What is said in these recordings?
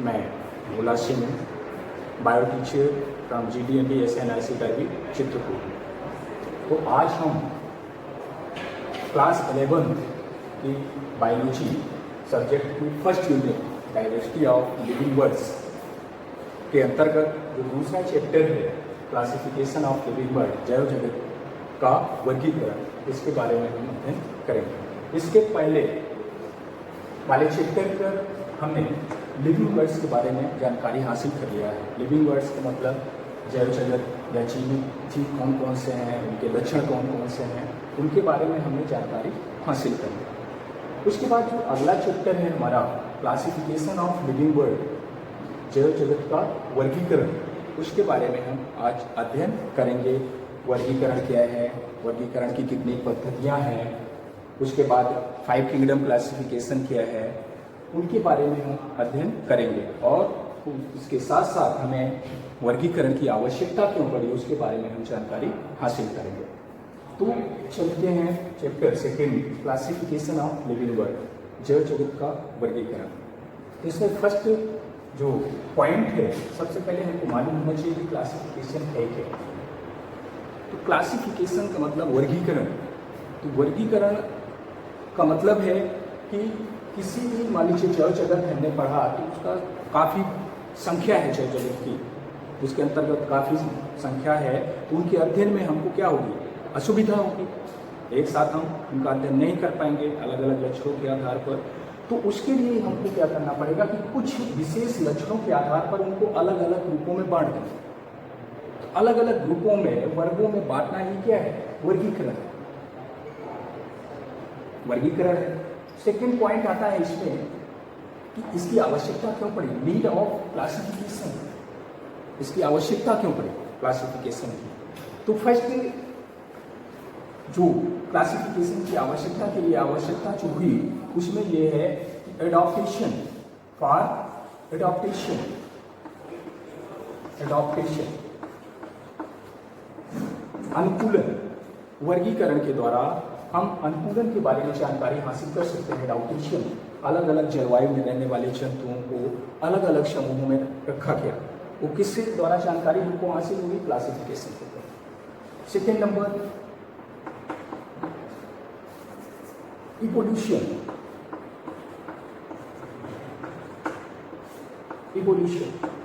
मैं Bhola Singh bio teacher from GDMB SNRC टाइपी चित्रकूट। तो आज हम क्लास 11 की बायोलॉजी सब्जेक्ट की first unit diversity of living words के अंतर्गत जो दूसरा चैप्टर है क्लासिफिकेशन ऑफ लिविंग वर्ड जैव जगत का वर्गीकरण, इसके बारे में हम अध्ययन करेंगे। इसके पहले वाले चैप्टर पर हमने लिविंग वर्ड्स के बारे में जानकारी हासिल कर लिया है। लिविंग वर्ड्स का मतलब जैव जगत या जीव कौन कौन से हैं, उनके लक्षण कौन कौन से हैं, उनके बारे में हमने जानकारी हासिल कर ली। उसके बाद जो अगला चैप्टर है हमारा क्लासिफिकेशन ऑफ लिविंग वर्ड जैव जगत का वर्गीकरण, उसके बारे में हम आज अध्ययन करेंगे। वर्गीकरण क्या है, वर्गीकरण की कितनी पद्धतियाँ हैं, उसके बाद 5 किंगडम क्लासिफिकेशन क्या है, उनके बारे में हम अध्ययन करेंगे। और इसके साथ साथ हमें वर्गीकरण की आवश्यकता क्यों पड़ी, उसके बारे में हम जानकारी हासिल करेंगे। तो चलते हैं chapter second classification of living word जैव जगत का वर्गीकरण। इसमें फर्स्ट जो पॉइंट है, सबसे पहले हमको मालूम होना चाहिए कि क्लासिफिकेशन है क्या। तो क्लासिफिकेशन का मतलब वर्गीकरण। तो वर्गीकरण का मतलब है कि किसी भी मान लीजिए जैव जगत हमने पढ़ा तो उसका काफ़ी संख्या है जैव जगत की, उसके अंतर्गत काफ़ी संख्या है, तो उनके अध्ययन में हमको क्या होगी, असुविधा होगी। एक साथ हम उनका अध्ययन नहीं कर पाएंगे अलग अलग लक्षणों के आधार पर। तो उसके लिए हमको क्या करना पड़ेगा कि कुछ विशेष लक्षणों के आधार पर उनको अलग अलग रूपों में बांट दें। तो अलग अलग ग्रुपों में, वर्गों में बांटना ही क्या है, वर्गीकरण है। वर्गीकरण है। सेकेंड पॉइंट आता है इसमें कि इसकी आवश्यकता क्यों पड़ी, नीड ऑफ क्लासिफिकेशन, इसकी आवश्यकता क्यों पड़ी क्लासिफिकेशन की। तो फर्स्ट जो क्लासिफिकेशन की आवश्यकता के लिए आवश्यकता जो हुई उसमें यह है कि एडॉप्टेशन फॉर एडॉप्टेशन अनुकूलन। वर्गीकरण के द्वारा हम अनुकूलन के बारे में जानकारी हासिल कर सकते हैं। एडॉप्टेशन, अलग अलग जलवायु में रहने वाले जंतुओं को अलग अलग समूहों में रखा गया, वो किसके द्वारा जानकारी हमको हासिल हुई, क्लासिफिकेशन के द्वारा। Second number evolution.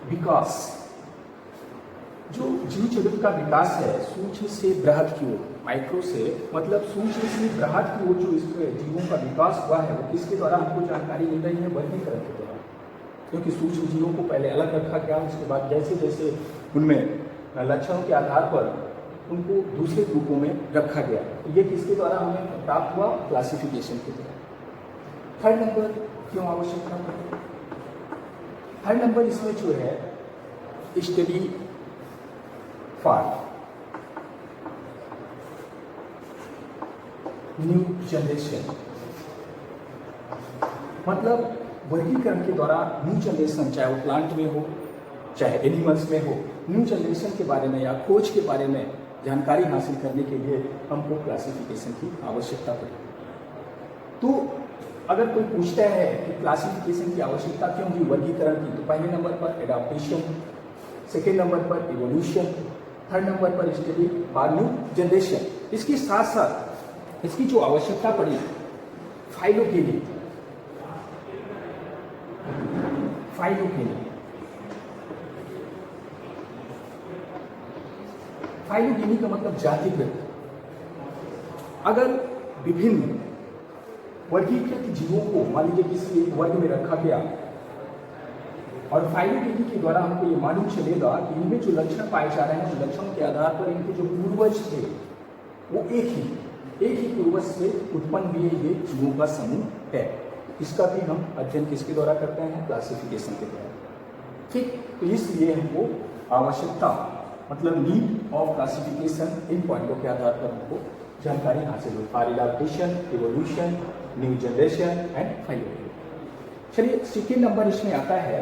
विकास, जो जीव जगत का विकास है सूक्ष्म से बृहद की ओर, माइक्रो से मतलब सूक्ष्म से बृहद की ओर जो इसके जीवों का विकास हुआ है वो किसके द्वारा हमको जानकारी मिल रही है, वर्गीकरण के द्वारा। क्योंकि सूक्ष्म जीवों को पहले अलग रखा गया, उसके बाद जैसे जैसे उनमें लक्षणों के आधार पर उनको दूसरे ग्रुपों में रखा गया। तो ये किसके द्वारा हमें प्राप्त हुआ, क्लासिफिकेशन के द्वारा। थर्ड नंबर क्यों आवश्यकता पड़ी, थर्ड नंबर इसमें जो है स्टडी फॉर न्यू जनरेशन। मतलब वर्गीकरण के द्वारा न्यू जनरेशन, चाहे वो प्लांट में हो चाहे एनिमल्स में हो, न्यू जनरेशन के बारे में या खोज के बारे में जानकारी हासिल करने के लिए हमको क्लासिफिकेशन की आवश्यकता पड़ी। तो अगर कोई पूछता है कि क्लासिफिकेशन की आवश्यकता क्यों हुई वर्गीकरण की, तो पहले नंबर पर एडॉप्टेशन, सेकेंड नंबर पर इवोल्यूशन, थर्ड नंबर पर स्टडी फॉर न्यू जनरेशन। इसके साथ साथ इसकी जो आवश्यकता पड़ी फाइलोजेनी। फाइलोजेनी का मतलब जातिगत। अगर विभिन्न वर्गीकृत जीवों को मान लीजिए किसी एक वर्ग में रखा गया और फाइलोजेनी के द्वारा हमको ये मालूम चलेगा कि इनमें जो लक्षण पाए जा रहे हैं, उन लक्षणों के आधार पर इनके जो पूर्वज थे वो एक ही पूर्वज से उत्पन्न हुए ये जीवों का समूह है। इसका भी हम अध्ययन किसके द्वारा करते हैं, क्लासिफिकेशन के द्वारा। ठीक, तो इसलिए हमको आवश्यकता मतलब नीड ऑफ क्लासिफिकेशन, इन पॉइंटों के आधार पर हमको जानकारी हासिल हुई, for adaptation, evolution, new generation and phylogeny. चलिए सेकेंड नंबर इसमें आता है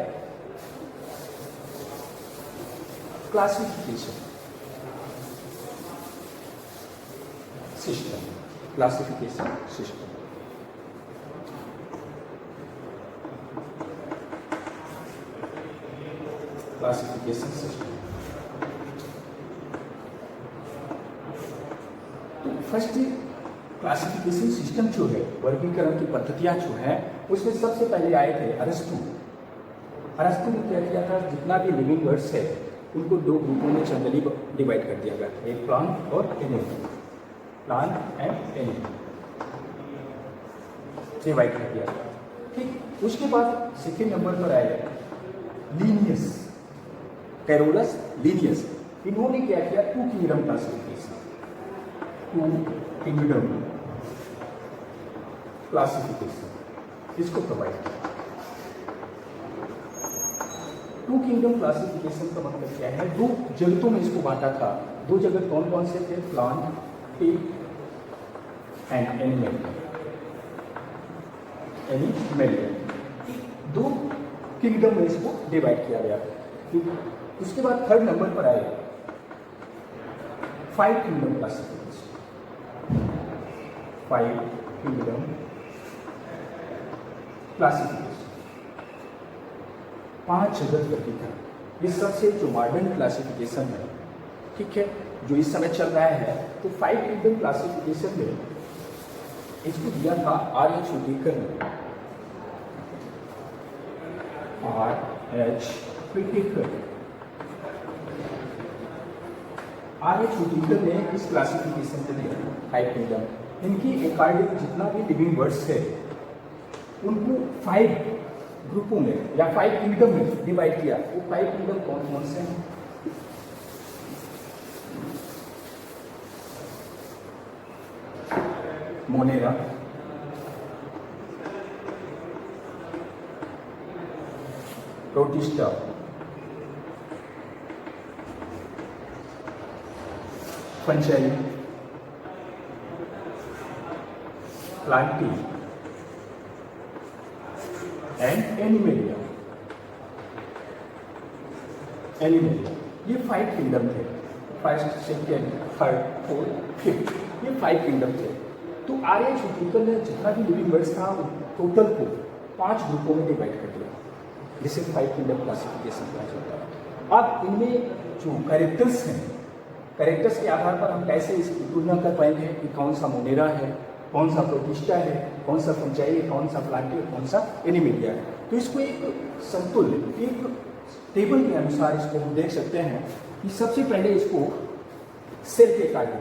classification system. Classification system classification system. तो फर्स्ट क्लासिफिकेशन सिस्टम जो है, वर्गीकरण की पद्धतियां जो है, उसमें सबसे पहले आए थे अरस्तु। अरस्तु ने क्या किया था, जितना भी लिविंग वर्ड्स है उनको दो ग्रुपों में जनरली डिवाइड कर दिया गया था, एक प्लांट और animal, plant and animal divide कर दिया गया। ठीक, उसके बाद सेकेंड नंबर पर आए लीनियस, कैरोलस लीनियस। इन्होंने क्या किया, two kingdom classification, two kingdom classification इसको प्रोवाइड किया। टू किंगडम क्लासिफिकेशन का मतलब क्या है, दो जगतों में इसको बांटा था। दो जगत कौन कौन से थे, प्लांट एंड एनिमल, दो किंगडम में इसको डिवाइड किया गया। उसके बाद थर्ड नंबर पर आए five kingdom classification, five kingdom classification, पांच जगत वर्गीकरण। ये सबसे जो मॉडर्न क्लासिफिकेशन है, ठीक है, जो इस समय चल रहा है। तो फाइव किंगडम क्लासिफिकेशन में इसको दिया था R.H. व्हिटेकर ने, R.H. व्हिटेकर ने इस क्लासिफिकेशन को दिया फाइव किंगडम। इनकी अकॉर्डिंग जितना भी लिविंग वर्ड्स है उनको फाइव ग्रुपों में या फाइव किंगडम में डिवाइड किया। वो फाइव किंगडम कौन कौन से हैं, Monera, protista, fungi, Plantae and animalia. ये फाइव किंगडम थे, first, second, third, fourth, fifth, ये फाइव किंगडम थे। तो R.H. व्हिटेकर ने जितना भी लिविंग वर्ड्स था टोटल को पांच ग्रुपों में डिवाइड कर दिया, जिसे फाइव किंगडम क्लासिफिकेशन कहा जाता है। अब इनमें जो कैरेक्टर्स हैं, कैरेक्टर्स के आधार पर हम कैसे इसकी तुलना कर पाएंगे कि कौन सा मोनेरा है, कौन सा प्रोटिस्टा है, कौन सा फंजाई है, कौन सा प्लांटी है, कौन सा एनिमेलिया है। तो इसको एक संतुल्य, एक टेबल के अनुसार इसको हम देख सकते हैं कि सबसे पहले इसको सेल के कार्य,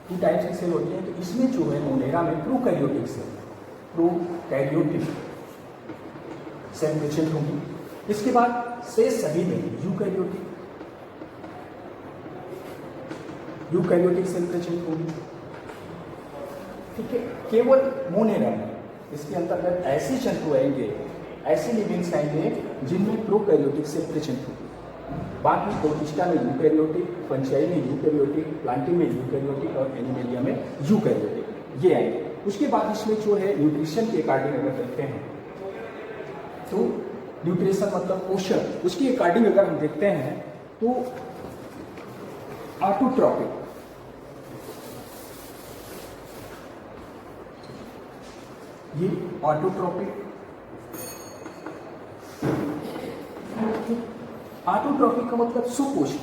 टू टाइप्स की सेल होती है। तो इसमें जो है मोनेरा में prokaryotic cell, prokaryotic cell present होंगी। इसके बाद से सभी में यूकैरियोटिक सेल प्रेजेंट होंगी, ठीक है। केवल मोनेरा में इसके अंतर्गत ऐसे जंतु आएंगे, ऐसे लिविंग्स आएंगे जिनमें प्रोकैरियोटिक सेल प्रेजेंट होगी। बाकी प्रोटिस्टा में यूकैरियोटिक, फंजाई में यूकैरियोटिक, प्लांटी में यूकैरियोटिक और एनिमेलिया में यूकैरियोटिक, ये आएंगे। उसके बाद इसमें जो है न्यूट्रिशन के अकॉर्डिंग अगर देखते हैं तो न्यूट्रिशन मतलब पोषण, उसके अकॉर्डिंग अगर हम देखते हैं तो ऑटोट्रॉपिक, ये ऑटोट्रॉपिक का मतलब सुपोषी,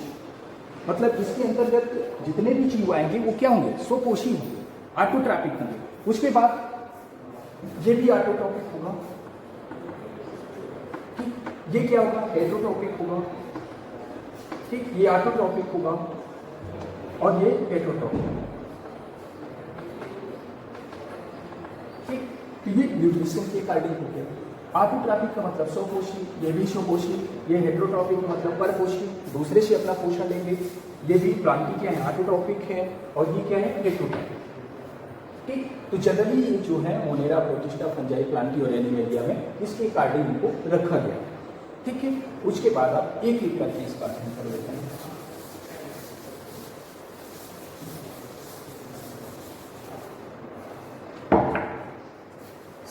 मतलब इसके अंतर्गत जितने भी जीव आएंगे वो क्या होंगे, सुपोषी होंगे, ऑटोट्रॉपिक होंगे। उसके बाद ये भी ऑटोट्रॉपिक होगा, ठीक, ये क्या होगा, हेटेरोट्रॉपिक होगा, ठीक, ये ऑटोट्रॉपिक होगा और ये हेटेरोट्रॉपिक, ठीक। तो ये न्यूट्रिशन के अकॉर्डिंग हो गया। ऑटोट्रॉपिक का मतलब स्वपोषी, ये भी स्वपोषी, ये हेटेरोट्रॉपिक का मतलब परपोषी, दूसरे से अपना पोषण लेंगे। ये भी प्लांटी क्या है, ऑटोट्रॉपिक है, और ये क्या है, हेटेरोट्रॉपिक, ठीक। तो जनरली ये जो है मोनेरा, प्रोटिस्टा, फंजाई, प्लांटी और एनिमेलिया में इसके अकॉर्डिंग इनको रखा गया, ठीक है। उसके बाद आप एक एक करके इस बात में कर लेते हैं।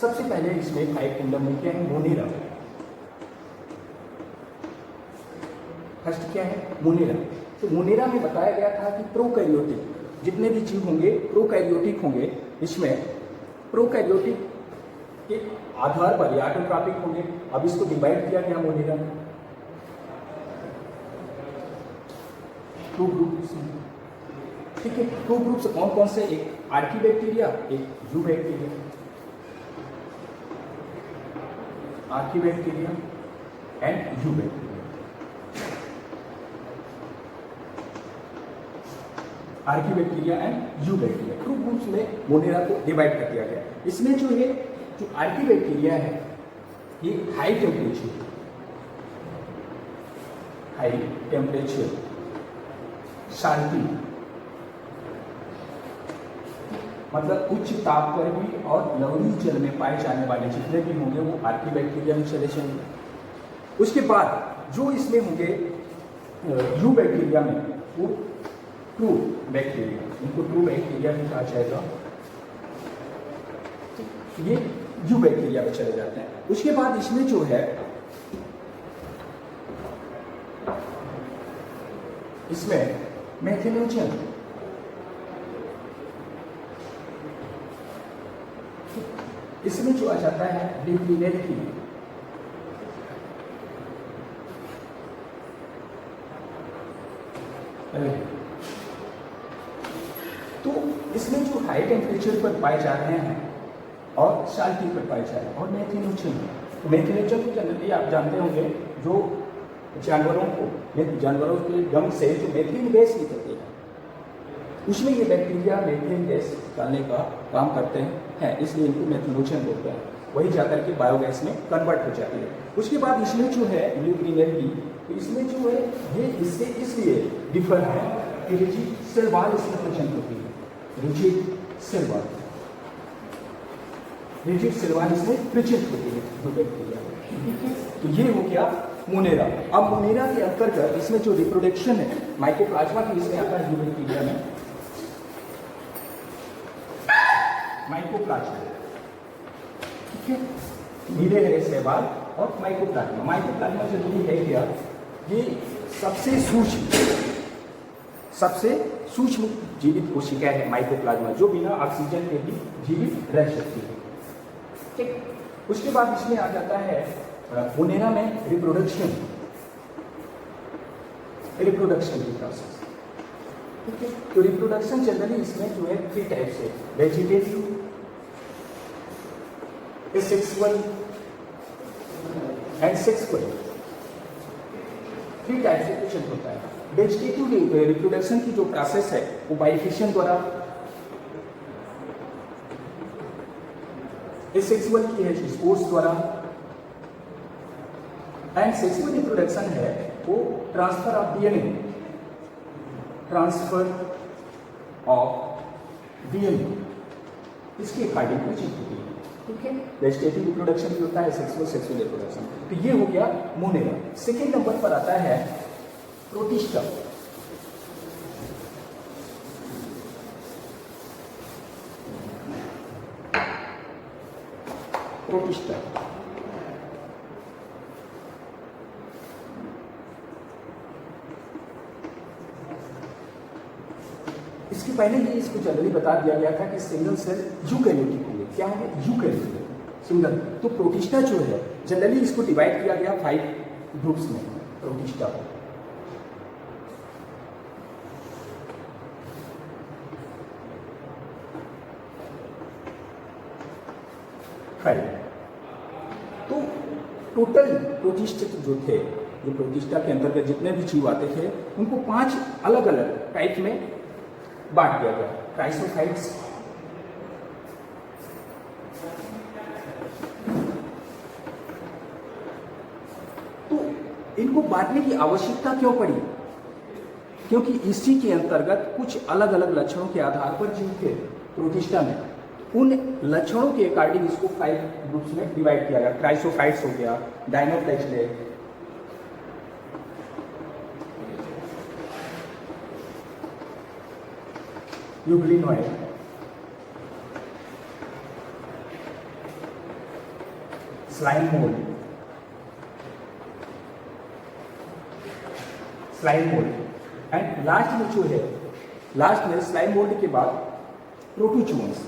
सबसे पहले इसमें फाइव किंगडम में क्या है, मोनेरा। फर्स्ट क्या है, मोनेरा। तो मोनेरा में बताया गया था कि प्रोकैरियोटिक जितने भी जीव होंगे प्रोकैरियोटिक होंगे। इसमें प्रोकैरियोटिक के आधार पर या ऑटोट्रॉपिक होंगे। अब इसको डिवाइड किया गया मोनेरा में, टू ग्रुप्स हैं, ठीक है। टू ग्रुप्स कौन कौन से? एक आर्की बैक्टीरिया, एक you bacteria. Archie bacteria and you bacteria. Archie bacteria and you bacteria two groups में मोनेरा को डिवाइड कर दिया गया। इसमें जो है, जो आर्की बैक्टीरिया है, ये हाई टेम्परेचर शांति, मतलब उच्च ताप पर भी और लवणीय जल में पाए जाने वाले जितने भी होंगे वो आर्की बैक्टीरिया में चले जाएंगे। उसके बाद जो इसमें होंगे यू बैक्टीरिया में, वो ट्रू बैक्टीरिया, इनको ट्रू बैक्टीरिया भी कहा जाएगा, ये यू बैक्टीरिया में चले जाते हैं। उसके बाद इसमें जो है, इसमें मेथिनोजन, इसमें जो आ जाता है डिक्लिनेरिटी, तो इसमें जो हाई टेम्परेचर पर पाए जा रहे हैं और शाल्टी पर पाए जा रहे हैं, और मेथिनोजन, मेथिनोजन को जनरली आप जानते होंगे, जो जानवरों के गम से जो मेथिन गैस निकलती है, उसमें ये बैक्टीरिया मेथिन गैस निकालने का काम करते हैं, इसलिए इनको मेथिनोजन बोलते हैं। वही जाकर के बायोगैस में कन्वर्ट हो जाती है। उसके बाद इसमें जो है न्यूक्लिनरी, तो इसमें जो है ये इससे इसलिए डिफर है कि रिजिड सेल वॉल इसमें प्रेजेंट होती है। रिजिड सेल वॉल इसमें प्रेजेंट होती है जो बैक्टीरिया, ठीक है। तो ये हो गया मोनेरा। अब मोनेरा के अंतर्गत इसमें जो रिप्रोडक्शन है माइकोप्लाज्मा की, इसमें आता है बैक्टीरिया में माइकोप्लाज्मा, ठीक है। नीले हरे शैवाल और माइकोप्लाज्मा। माइकोप्लाज्मा जरूरी है क्या? ये सबसे सूक्ष्म जीवित कोशिका है माइकोप्लाज्मा, जो बिना ऑक्सीजन के भी जीवित रह सकती है, ठीक। उसके बाद इसमें आ जाता है मोनेरा में रिप्रोडक्शन की प्रोसेस, ठीक है। तो रिप्रोडक्शन जनरली इसमें जो है 3 टाइप से, vegetative, sexual and sexual, 3 type से क्वेश्चन होता है। वेजिटेटिव रिप्रोडक्शन की जो प्रोसेस है वो बाइफिशियन द्वारा, सेक्सुअल की है स्पोर्स द्वारा, एंड सेक्सुअल रिप्रोडक्शन है वो ट्रांसफर ऑफ डीएनए, इसकी अकॉर्डिंग प्रेजेंट होती है, ठीक है। वेजिटेटिव रिप्रोडक्शन भी होता है, सेक्सुअल रिप्रोडक्शन। तो ये हो गया मोनेरा। सेकेंड नंबर पर आता है प्रोटिस्टा। इसके पहले ही इसको जनरली बता दिया गया था कि सिंगल सेल यूकैरियोटिक होंगे। क्या होंगे? Eukaryotic single. तो प्रोटिस्टा जो है जनरली इसको डिवाइड किया गया 5 ग्रुप्स में। प्रोटिस्टा तो टोटल प्रोटिस्ट जो थे, जो प्रोटिस्टा के अंतर्गत जितने भी जीव आते थे उनको 5 अलग अलग टाइप में बांट दिया गया। क्राइसोफाइट्स, तो इनको बांटने की आवश्यकता क्यों पड़ी? क्योंकि इसी के अंतर्गत कुछ अलग अलग लक्षणों के आधार पर जीव थे प्रोटिस्टा में, उन लक्षणों के अकॉर्डिंग इसको 5 ग्रुप्स में डिवाइड किया गया। क्राइसोफाइट्स हो गया, dinoflagellates, euglenoid, slime mold, and last में जो है, लास्ट में स्लाइम मोल्ड के बाद प्रोटोजोन्स,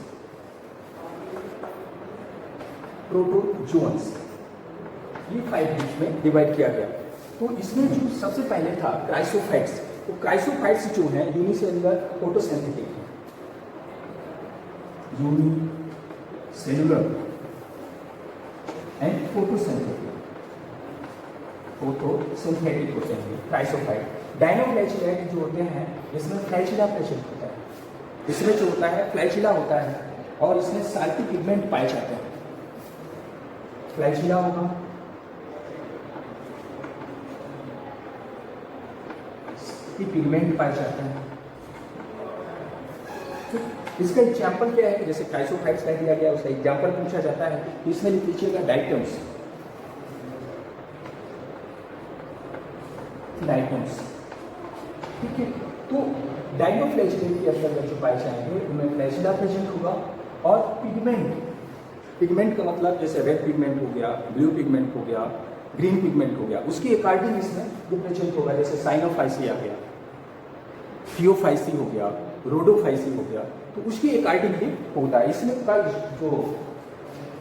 ये 5 ग्रुप्स में डिवाइड किया गया। तो इसमें जो सबसे पहले था क्राइसोफाइट्स, तो क्राइसोफाइट्स जो है यूनिसेलुलर फोटोसिंथेटिक है, यूनिसेलुलर एंड फोटोसिंथेटिक होते हैं क्राइसोफाइट। डायनोफ्लैजिलेट जो होते हैं इसमें फ्लैजिला प्रेजेंट होता है, इसमें जो होता है फ्लैजिला होता है और इसमें साल्टी पिगमेंट पाए जाते हैं। फ्लैजिला होगा, पिगमेंट पाए जाते हैं। इसका एग्जाम्पल क्या है? जैसे क्राइसोफाइट्स का दिया गया उसका एग्जाम्पल पूछा जाता है, इसमें लिख लीजिएगा डाइटम्स। ठीक है, तो डायनोफ्लैजिलेट के अंतर्गत जो पाए जाएंगे उनमें फ्लैजिला प्रेजेंट होगा और पिगमेंट का मतलब जैसे रेड पिगमेंट हो गया, ब्लू पिगमेंट हो गया, ग्रीन पिगमेंट हो गया, उसकी अकॉर्डिंग इसमें जो प्रेजेंट होगा, जैसे साइनोफाइसी आ गया, थियोफाइसी हो गया, रोडोफाइसी हो गया, तो उसकी अकॉर्डिंग भी होता है। इसमें का जो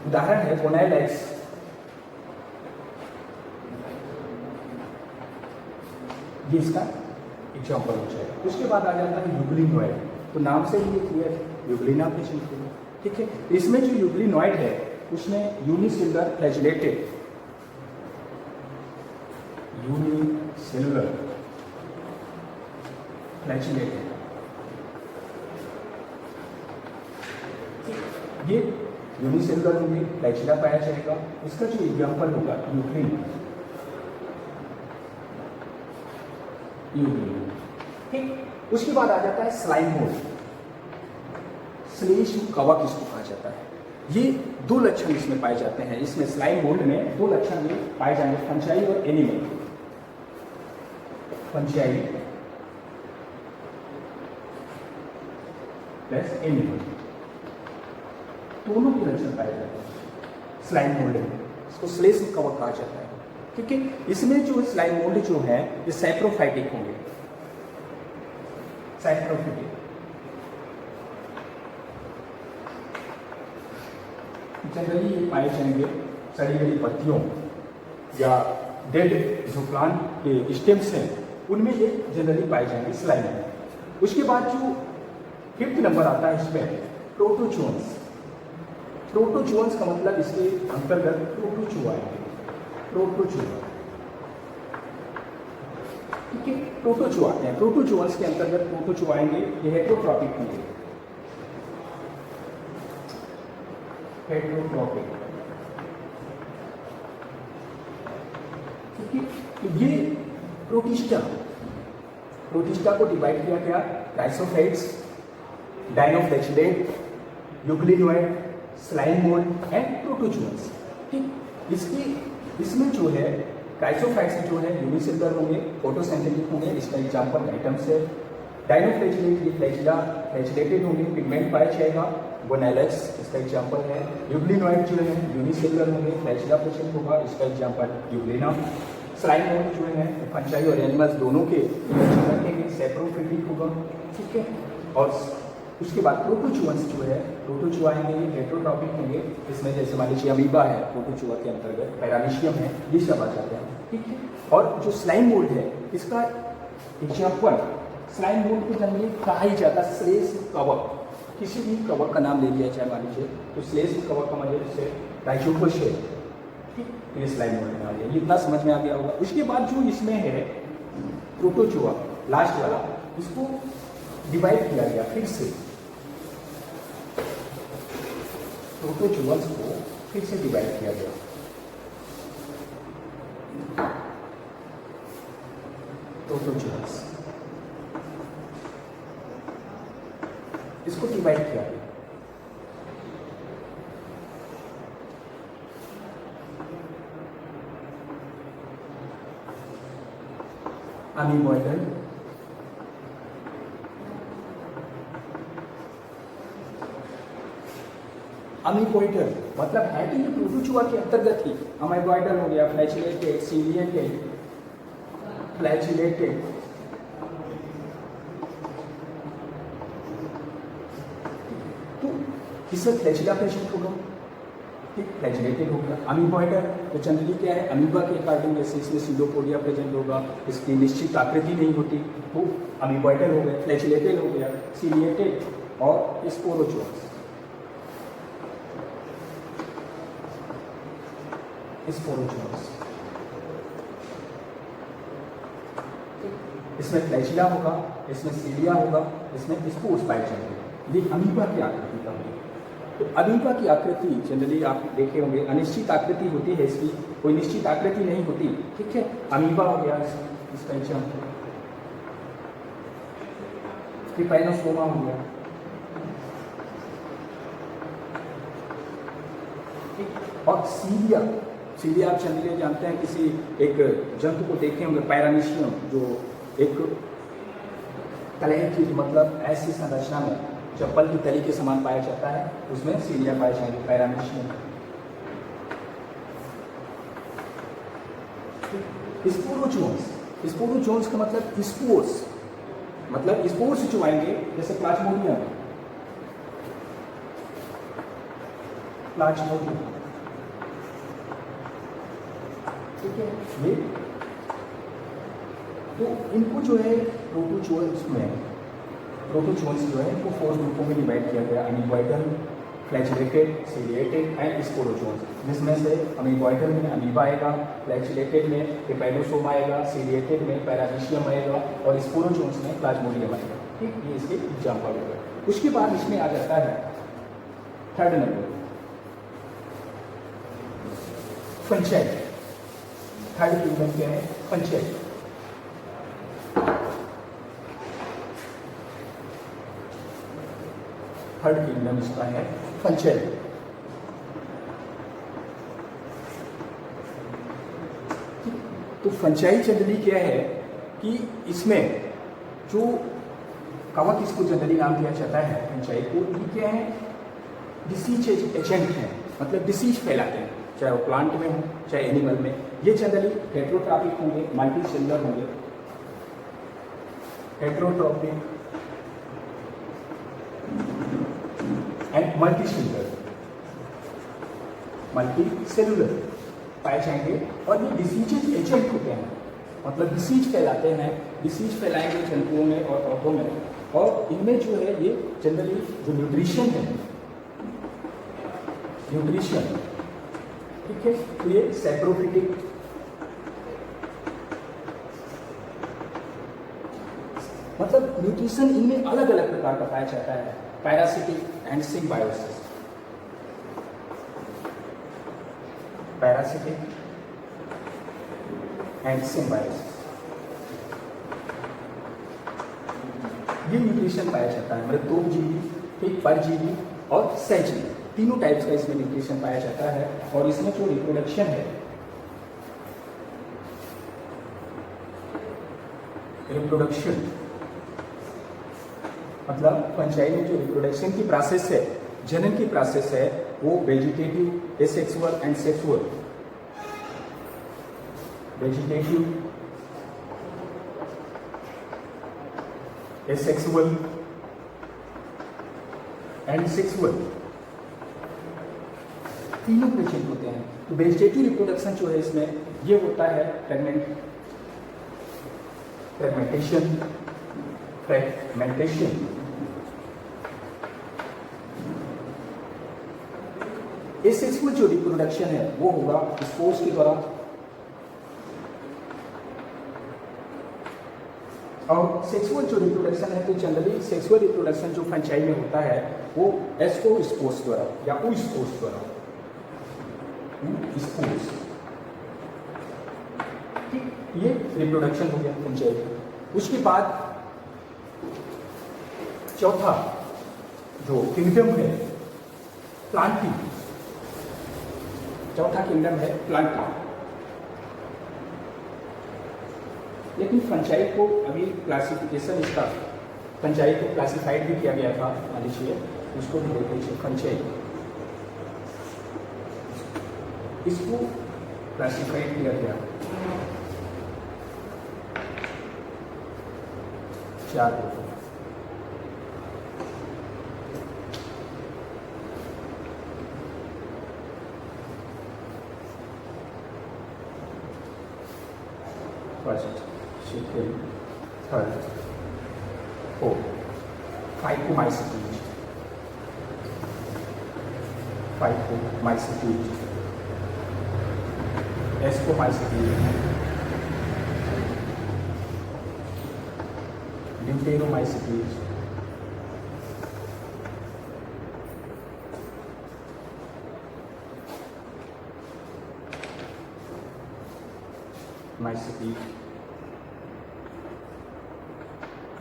उदाहरण है गोनाइलैक्स, ये इसका एग्जाम्पल हो जाएगा। उसके बाद आ जाता है यूग्लिनॉइड, तो नाम से ही ये क्लियर है, यूग्लिना प्रेजेंट होगा। ठीक है, इसमें जो यूग्लिनॉइड है उसमें यूनिसेलुलर फ्लैजिलेटेड ये यूनिसेलुलर में फ्लैजिला पाया जाएगा। इसका जो एग्जाम्पल होगा यूग्लिन। ठीक, उसके बाद आ जाता है स्लाइम मोल्ड, श्लेष्म कवक इसको कहा जाता है। ये दो लक्षण इसमें पाए जाते हैं, इसमें स्लाइम मोल्ड में दो लक्षण ये पाए जाएंगे, फंजाई और एनिमल। फंजाई प्लस एनिमल दोनों के लक्षण पाए जाते हैं स्लाइम मोल्ड में, इसको श्लेष्म कवक कहा जाता है। ठीक है, इसमें जो स्लाइम मोल्ड जो है ये सैप्रोफाइटिक होंगे, सैप्रोफाइटिक। जनरली ये पाए जाएंगे सड़ी गली पत्तियों या डेड जो प्लांट के स्टेम्स हैं उनमें ये जनरली पाए जाएंगे स्लाइम। उसके बाद जो 5th नंबर आता है इसमें प्रोटोजोन्स। प्रोटोजोन्स का मतलब इसके अंतर्गत प्रोटोजोआ है, प्रोटोजोआ। ठीक है, प्रोटोजोआ आते हैं, प्रोटोजोन्स के अंतर्गत प्रोटोजोआ आएंगे, ये हेटेरोट्रॉपिक होंगे, हेटेरोट्रॉपिक। ठीक है, तो ये प्रोटिस्टा को डिवाइड किया गया chrysophytes, dinoflagellate, euglenoid, slime mold and protozoans. ठीक, इसमें जो है क्राइसोफाइट्स जो है यूनिसेलुलर होंगे, फोटोसिंथेटिक होंगे, इसका एग्जाम्पल आइटम्स है। डायनोफ्लैजिलेट ये फ्लैजिलेटेड होंगे, पिगमेंट पाया जाएगा, गोनाइलैक्स इसका एग्जाम्पल है। यूग्लिनॉइड जो है यूनिसेलुलर होंगे, फ्लैजिला प्रेजेंट होगा, इसका एग्जाम्पल यूग्लिना। स्लाइम मोल्ड जो है फंजाई और एनिमल्स दोनों के रखेंगे, सैप्रोफाइटिक होगा। ठीक है, और उसके बाद प्रोटोजोन्स जो है प्रोटोजोआ आएंगे, हेटेरोट्रॉपिक होंगे, इसमें जैसे मान लीजिए अमीबा है प्रोटोजोआ के अंतर्गत, पैरामीशियम है, ये सब आ जाते हैं। ठीक है, और जो स्लाइम मोल्ड है इसका एग्जाम्पल, स्लाइम मोल्ड को जनरली कहा ही जाता है श्लेष्म कवक, किसी भी कवक का नाम ले लिया जाए मान लीजिए, तो श्लेष्म कवक का मतलब जैसे राइजोफस है। ठीक, ये स्लाइम मोल्ड में आ गया, इतना समझ में आ गया होगा। उसके बाद जो इसमें है प्रोटोजोआ लास्ट वाला, इसको डिवाइड किया गया फिर से, प्रोटोजोन्स को फिर से डिवाइड किया गया। प्रोटोजोन्स इसको डिवाइड किया गया। अमीबॉइडल, अमीबॉइडल मतलब है कि ये प्रोटोजोआ के अंतर्गत ही। अमीबॉइडल हो गया, फ्लैजिलेटेड, सीलिएटेड, फ्लैजिलेटेड। तो इसमें फ्लैजिला प्रेजेंट होगा, ठीक, फ्लैजिलेटेड हो गया। अमीबॉइडल तो जनरली क्या है, अमीबा के अकॉर्डिंग जैसे इसमें सीडोपोडिया प्रेजेंट होगा, इसकी निश्चित आकृति नहीं होती, तो अमीबॉइडल हो गया। फ्लैजिलेटेड हो गया, सीलिएटेड और स्पोरोजोन्स। स्पोरोजोन्स इसमें फ्लैजिला होगा, इसमें सीलिया होगा, इसमें स्पोर्स पाए जाएंगे। ये अमीबा की आकृति का होगा। तो अमीबा की आकृति जनरली आप देखे होंगे अनिश्चित आकृति होती है, इसकी कोई निश्चित आकृति नहीं होती। ठीक है, अमीबा हो गया इसका एग्जाम्पल, ट्रिपैनोसोमा हो गया। ठीक, और सीलिया, सीलिया आप जनरली जानते हैं किसी एक जंतु को देखे होंगे, पैरामीशियम, जो एक तलहट की मतलब ऐसी संरचना में चप्पल की तली के समान पाया जाता है, उसमें सीलिया पाए जाएंगे, पैरामीशियम। स्पोरोजोन्स, स्पोरोजोन्स का मतलब स्पोर्स, मतलब स्पोर्स जो आएंगे जैसे प्लाज्मोडियम, प्लाज्मोडियम। ठीक है, ये तो इनको जो है प्रोटोजोन्स में, प्रोटोजोन्स जो है इनको 4 ग्रुपों में डिवाइड किया गया, अमीबॉइडल, फ्लैजिलेटेड, सीलिएटेड एंड स्पोरोजोन्स। जिसमें से अमीबॉइडल में अमीबा आएगा, फ्लैजिलेटेड में ट्रिपैनोसोमा आएगा, सीलिएटेड में पैरामीशियम आएगा और स्पोरोजोन्स में प्लाज्मोडियम आएगा। ठीक, ये इसके एग्जाम्पल हो गए। उसके बाद इसमें आ जाता है third number fungi. Third kingdom क्या है, फंजाई। थर्ड किंगडम इसका है फंजाई। तो फंजाई जनरली क्या है कि इसमें जो कवक, इसको जनरली नाम दिया जाता है फंजाई को, ये क्या है, डिसीज एजेंट है, मतलब डिसीज फैलाते हैं, चाहे वो प्लांट में हो चाहे एनिमल में। ये जनरली हेट्रोट्रॉपिक होंगे, मल्टी सेलुलर होंगे, heterotrophic and multi cellular, multi cellular पाए जाएंगे। और ये डिसीज एजेंट होते हैं, मतलब डिसीज फैलाते हैं, डिसीज फैलाएंगे जंतुओं में और पौधों में। और इनमें जो है ये जनरली जो न्यूट्रिशन है, न्यूट्रिशन, ठीक है, तो ये सैप्रोफिटिक, मतलब न्यूट्रिशन इनमें अलग अलग प्रकार का पाया जाता है, parasitic and symbiosis. Parasitic and symbiosis, ये न्यूट्रिशन पाया जाता है, मतलब 2 जीवी, ठीक, परजीवी और सहजीवी, तीनों टाइप्स का इसमें न्यूट्रिशन पाया जाता है। और इसमें जो रिप्रोडक्शन है, रिप्रोडक्शन मतलब फंजाई में जो रिप्रोडक्शन की प्रोसेस है, जनन की प्रोसेस है, वो vegetative, asexual and sexual, vegetative, asexual and sexual, तीनों प्रेजेंट होते हैं। तो वेजिटेटिव रिप्रोडक्शन जो है इसमें ये होता है फ्रेगमेंटेशन, एसेक्सुअल जो रिप्रोडक्शन है वो होगा स्पोर्स के द्वारा, और सेक्सुअल जो रिप्रोडक्शन है, तो जनरली सेक्सुअल रिप्रोडक्शन जो फंजाई में होता है वो एस्कोस्पोर्स द्वारा या ओस्पोर्स द्वारा, स्पोर्स। ठीक, ये रिप्रोडक्शन हो गया फंजाई। उसके बाद चौथा जो किंगडम है प्लांटी, चौथा किंगडम है प्लांटी। लेकिन फंजाई को अभी क्लासिफिकेशन इसका, फंजाई को क्लासिफाइड भी किया गया था, मान लीजिए उसको भी देख लीजिए। फंजाई इसको क्लासिफाइड किया गया 4 group. First, second, third, fourth, phycomycetes, ascomycetes, deuteromycetes,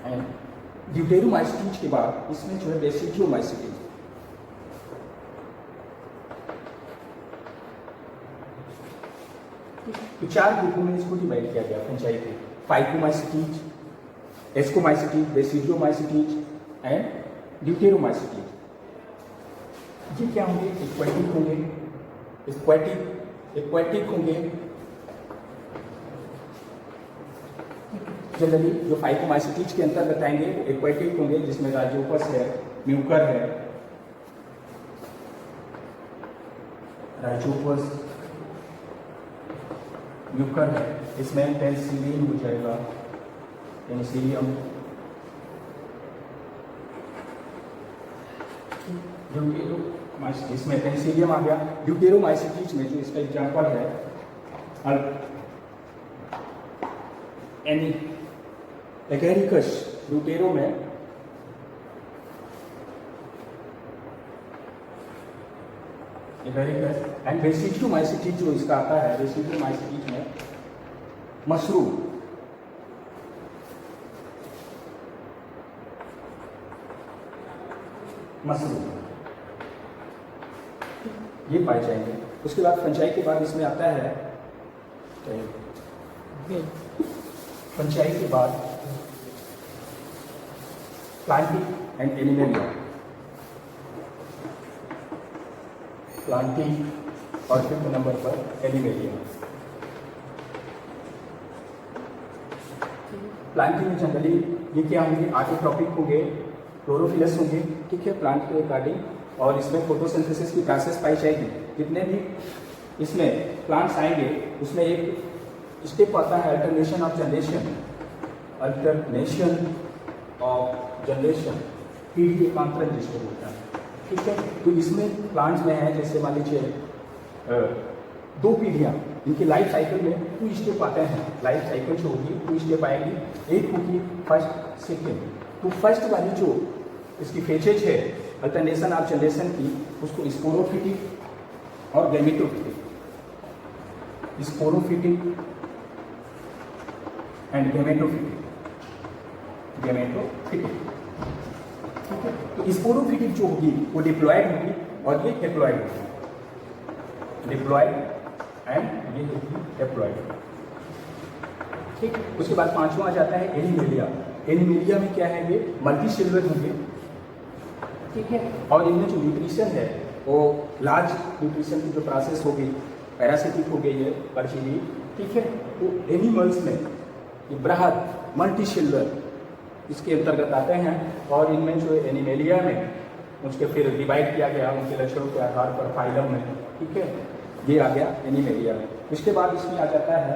and deuteromycetes के बाद इसमें जो है बेसिडियोमाइसिटीज। तो 4 ग्रुपों में इसको डिवाइड किया गया फंजाई के, phycomycetes, ascomycetes, basidiomycetes and deuteromycetes. ये क्या होंगे? एक्वाटिक होंगे। जनरली जो फाइकोमाइसिटीज के अंतर्गत आएंगे वो एक्वाटिक होंगे, जिसमें राइजोपस है, म्यूकर है, राइजोपस म्यूकर है। इसमें पेनिसिलिन हो जाएगा, पेनिसिलियम, इसमें पेनिसिलियम आ गया। ड्यूटेरोमाइसिटीज में जो इसका एग्जाम्पल है एगेरिकस, ड्यूटेरो में एगेरिकस एंड बेसिडियोमाइसिटीज जो इसका आता है, बेसिडियोमाइसिटीज में मशरूम, ये पाए जाएंगे। उसके बाद फंजाई के बाद इसमें आता है, फंजाई के बाद प्लांटिंग एंड एनिमेलिया, प्लांटिंग और 5th नंबर पर एनिमेलिया। प्लांटिंग में जनरली ये क्या होंगे? आर्टोट्रॉपिक होंगे, क्लोरोफिलस होंगे, ठीक है, प्लांट के अकॉर्डिंग, और इसमें फोटोसिंथेसिस की प्रोसेस पाई जाएगी। जितने भी इसमें प्लांट्स आएंगे उसमें एक स्टेप आता है अल्टरनेशन ऑफ जनरेशन, पीढ़ी एकांतरण जिसको होता है, ठीक है। तो इसमें प्लांट्स में है, जैसे मान लीजिए 2 पीढ़ियाँ, इनकी लाइफ साइकिल में 2 स्टेप आते हैं। लाइफ साइकिल जो होगी 2 स्टेप आएगी, एक होगी फर्स्ट, सेकेंड। तो फर्स्ट वाली जो इसकी फेजेज है अल्टरनेशन ऑफ जनरेशन की, उसको स्पोरोफिटिक और गैमेटोफिटिक, स्पोरोफिटिक एंड गैमेटोफिटिक, ठीक है। तो स्पोरोफिटिक जो होगी वो डिप्लॉयड होगी और ये हेप्लॉयड होगी, डिप्लॉयड एंड ये होगी हेप्लॉयड, ठीक। उसके बाद 5वां आ जाता है एनिमेलिया। एनिमेलिया में क्या है? ये मल्टीसेलुलर होंगे, ठीक है, और इनमें जो न्यूट्रिशन है वो लार्ज न्यूट्रिशन की जो प्रोसेस होगी, पैरासिटिक हो गई है, परजीवी, ठीक है। तो एनिमल्स में ये बृहद मल्टीसेलुलर इसके अंतर्गत आते हैं, और इनमें जो एनिमेलिया में उसके फिर डिवाइड किया गया उनके लक्षणों के आधार पर फाइलम में, ठीक है। ये आ गया एनिमेलिया में। उसके बाद इसमें आ जाता है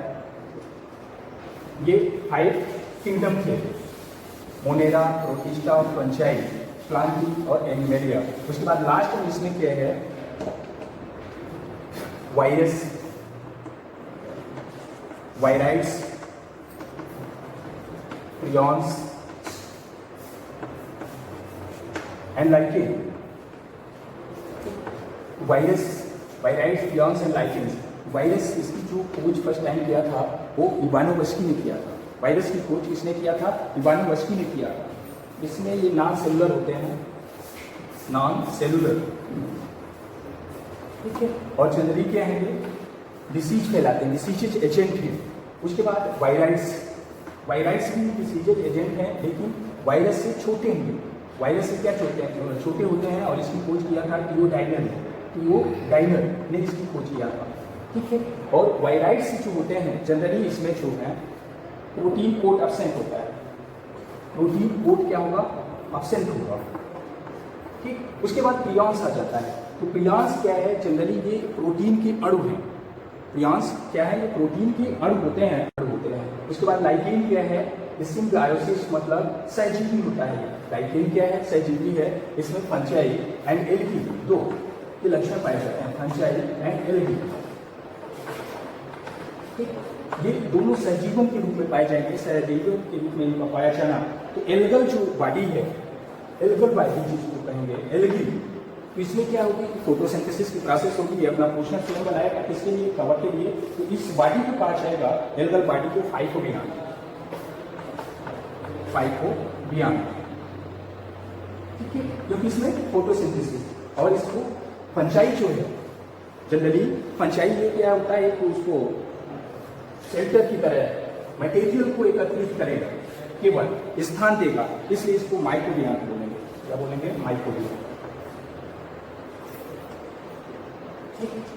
ये 5 किंगडम थे, मोनेरा, प्रोटिस्टा और फंजाई, प्लांटिंग और एनिमेलिया। उसके बाद लास्ट में इसमें क्या है? Virus, viroids, prions and lichen. Viroids, prions and lichen. Virus इसकी जो खोज फर्स्ट टाइम किया था वो इवानोवस्की ने किया था। वायरस की खोज किसने किया था? इवानोवस्की ने किया था। इसमें ये नॉन सेलुलर होते हैं, नॉन सेलुलर, ठीक है, और जनरली क्या है? ये डिसीज फैलाते हैं, डिसीजेज एजेंट हैं। उसके बाद वायराइड्स भी डिसीजेज एजेंट हैं, लेकिन वायरस से छोटे हैं। वायरस से क्या छोटे होते हैं, और इसकी खोज किया था टीओडाइनर ने इसकी खोज किया था, ठीक है। और वायराइड्स जो होते हैं जनरली इसमें जो है प्रोटीन कोड एब्सेंट होता है, प्रोटीन कोड क्या होगा? एब्सेंट होगा, ठीक। उसके बाद प्रियॉन्स आ जाता है। तो प्रियॉन्स क्या है? जनरली ये प्रोटीन के अणु हैं। प्रियॉन्स क्या है? ये प्रोटीन के अणु होते हैं। उसके बाद लाइकेन क्या है, सिम्बायोसिस मतलब सहजीवी होता है। लाइकेन क्या है, सहजीवी है। इसमें फंजाई एंड एल्गी दो ये लक्षण पाए जाते हैं, फंजाई एंड एल्गी। ये दोनों सहजीवन के रूप में पाए जाएंगे, सहजीवन के रूप में इनका पाया जाना। तो एल्गल जो बॉडी है, एल्गल बॉडी जिसको कहेंगे एल्गी, तो इसमें क्या होगी, फोटोसिंथेसिस की प्रोसेस होगी। ये अपना पोषण स्वयं बनाएगा, किसके लिए, कवर के लिए। तो इस बॉडी को कहा जाएगा एल्गल बॉडी को फाइकोबियान, फाइकोबियान, ठीक है, क्योंकि इसमें फोटोसिंथेसिस। और इसको फंजाई जो है, जनरली फंजाई ये क्या होता है कि उसको शेल्टर की तरह मटेरियल को एकत्रित करेगा, केवल स्थान देगा, इसलिए इसको माइकोबियान बोलेंगे। क्या बोलेंगे, माइकोबियान।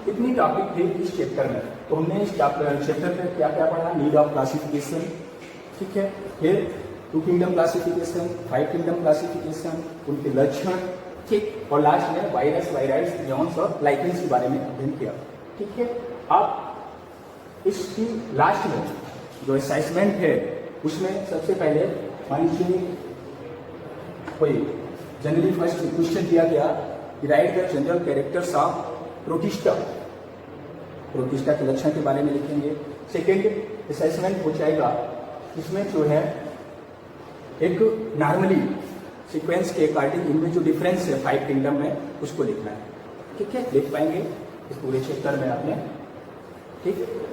इतनी टॉपिक थे इस चैप्टर में। तो हमने इस चैप्टर में क्या क्या पढ़ा, नीड ऑफ क्लासिफिकेशन, ठीक है, फिर 2 किंगडम क्लासिफिकेशन, 5 किंगडम क्लासिफिकेशन, उनके लक्षण, ठीक, और लास्ट में वायरस, जॉन्स और लाइकेंस के बारे में अध्ययन किया, ठीक है। अब इसकी लास्ट में जो असेसमेंट है उसमें सबसे पहले मान लीजिए कोई जनरली फर्स्ट क्वेश्चन दिया गया, right the general characters of protista, protista के लक्षण के बारे में लिखेंगे। सेकेंड असेसमेंट हो जाएगा, इसमें जो है एक नॉर्मली सीक्वेंस के अकॉर्डिंग इनमें जो डिफरेंस है 5 किंगडम में उसको लिखना है, ठीक है, लिख पाएंगे इस पूरे चैप्टर में आपने, ठीक है।